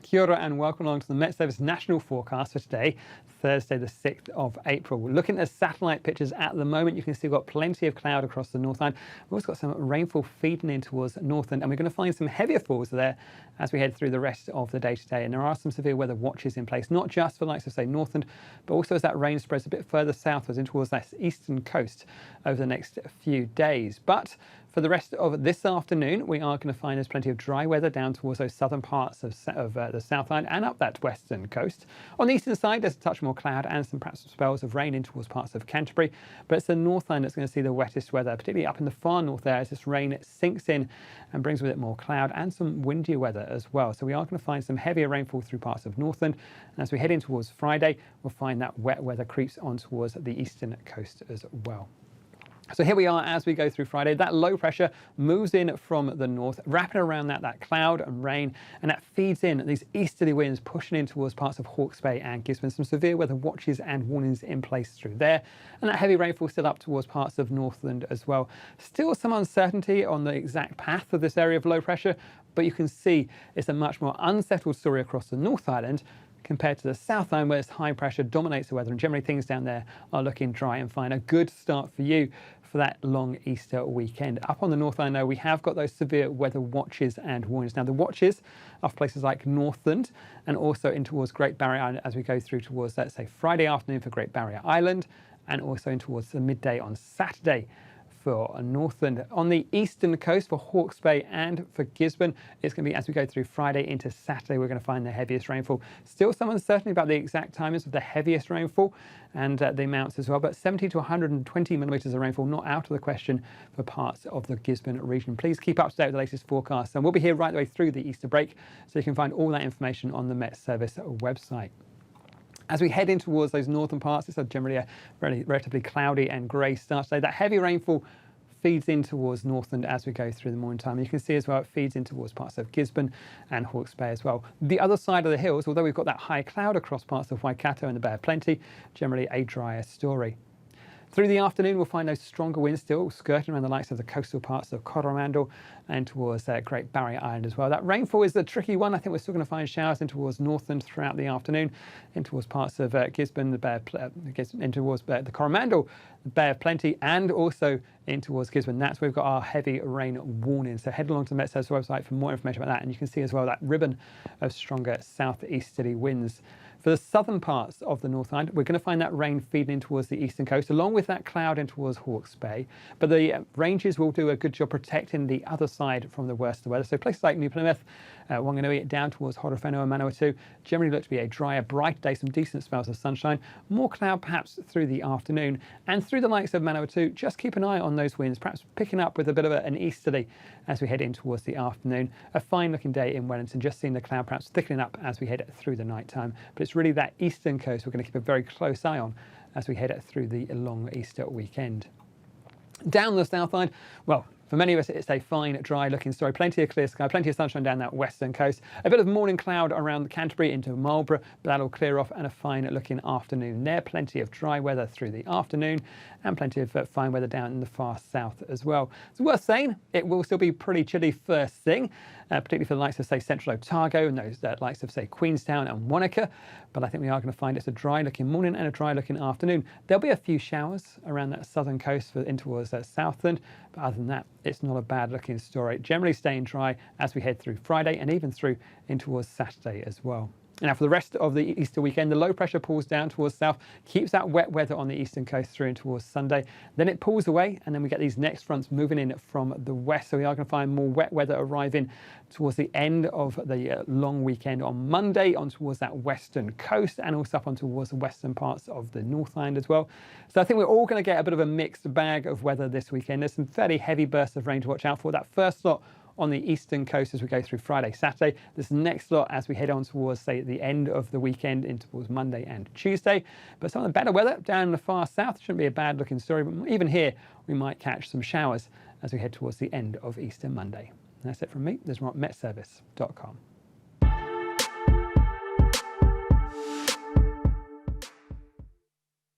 Kia ora and welcome along to the Met Service National Forecast for today, Thursday the 6th of April. Looking at satellite pictures at the moment, you can see we've got plenty of cloud across the Northland. We've also got some rainfall feeding in towards Northland, and we're going to find some heavier falls there as we head through the rest of the day today. And there are some severe weather watches in place, not just for the likes of, say, Northland, but also as that rain spreads a bit further southwards in towards that eastern coast over the next few days. But for the rest of this afternoon, we are going to find there's plenty of dry weather down towards those southern parts of the Southland and up that western coast. On the eastern side, there's a touch more cloud and perhaps some spells of rain in towards parts of Canterbury. But it's the Northland that's going to see the wettest weather, particularly up in the far north there as this rain sinks in and brings with it more cloud and some windier weather as well. So we are going to find some heavier rainfall through parts of Northland. And as we head in towards Friday, we'll find that wet weather creeps on towards the eastern coast as well. So here we are as we go through Friday. That low pressure moves in from the north, wrapping around that cloud and rain, and that feeds in these easterly winds pushing in towards parts of Hawke's Bay and Gisborne. Some severe weather watches and warnings in place through there. And that heavy rainfall still up towards parts of Northland as well. Still some uncertainty on the exact path of this area of low pressure, but you can see it's a much more unsettled story across the North Island compared to the South Island, where this high pressure dominates the weather, and generally things down there are looking dry and fine. A good start for you for that long Easter weekend. Up on the North Island, though, we have got those severe weather watches and warnings. Now, the watches are for places like Northland and also in towards Great Barrier Island as we go through towards, let's say, Friday afternoon for Great Barrier Island, and also in towards the midday on Saturday for Northland. On the eastern coast for Hawke's Bay and for Gisborne, it's going to be as we go through Friday into Saturday, we're going to find the heaviest rainfall. Still some uncertainty about the exact timings of the heaviest rainfall and the amounts as well, but 70 to 120 millimetres of rainfall not out of the question for parts of the Gisborne region. Please keep up to date with the latest forecast, and we'll be here right the way through the Easter break, so you can find all that information on the Met Service website. As we head in towards those northern parts, it's generally a relatively cloudy and grey start today. That heavy rainfall feeds in towards Northland as we go through the morning time. You can see as well it feeds in towards parts of Gisborne and Hawke's Bay as well. The other side of the hills, although we've got that high cloud across parts of Waikato and the Bay of Plenty, generally a drier story. Through the afternoon, we'll find those stronger winds still skirting around the likes of the coastal parts of Coromandel and towards Great Barrier Island as well. That rainfall is the tricky one. I think we're still going to find showers in towards Northland throughout the afternoon, in towards parts of Gisborne, in towards the Coromandel, the Bay of Plenty, and also in towards Gisborne. That's where we've got our heavy rain warning. So head along to the Met Service website for more information about that, and you can see as well that ribbon of stronger southeasterly winds. For the southern parts of the North Island, we're going to find that rain feeding in towards the eastern coast, along with that cloud in towards Hawke's Bay. But the ranges will do a good job protecting the other side from the worst of the weather. So places like New Plymouth, Wanganui, down towards Horowhenua and Manawatu generally look to be a drier, bright day, some decent spells of sunshine. More cloud perhaps through the afternoon. And through the likes of Manawatu, just keep an eye on those winds, perhaps picking up with a bit of an easterly as we head in towards the afternoon. A fine looking day in Wellington, just seeing the cloud perhaps thickening up as we head through the night time. But it's really that eastern coast we're going to keep a very close eye on as we head through the long Easter weekend. Down the south side, well, for many of us, it's a fine, dry looking story. Plenty of clear sky, plenty of sunshine down that western coast. A bit of morning cloud around Canterbury into Marlborough, but that'll clear off, and a fine looking afternoon there. Plenty of dry weather through the afternoon and plenty of fine weather down in the far south as well. It's worth saying it will still be pretty chilly first thing, particularly for the likes of, say, Central Otago and those likes of, say, Queenstown and Wanaka. But I think we are going to find it's a dry looking morning and a dry looking afternoon. There'll be a few showers around that southern coast in towards Southland, but other than that, it's not a bad looking story. Generally staying dry as we head through Friday and even through in towards Saturday as well. Now for the rest of the Easter weekend, the low pressure pulls down towards south, keeps that wet weather on the eastern coast through and towards Sunday. Then it pulls away, and then we get these next fronts moving in from the west. So we are going to find more wet weather arriving towards the end of the long weekend on Monday on towards that western coast, and also up on towards the western parts of the North Island as well. So I think we're all going to get a bit of a mixed bag of weather this weekend. There's some fairly heavy bursts of rain to watch out for. That first lot on the eastern coast as we go through Friday, Saturday. This next lot as we head on towards, say, the end of the weekend into towards Monday and Tuesday. But some of the better weather down in the far south shouldn't be a bad looking story, but even here we might catch some showers as we head towards the end of Easter Monday. And that's it from me. There's more at metservice.com.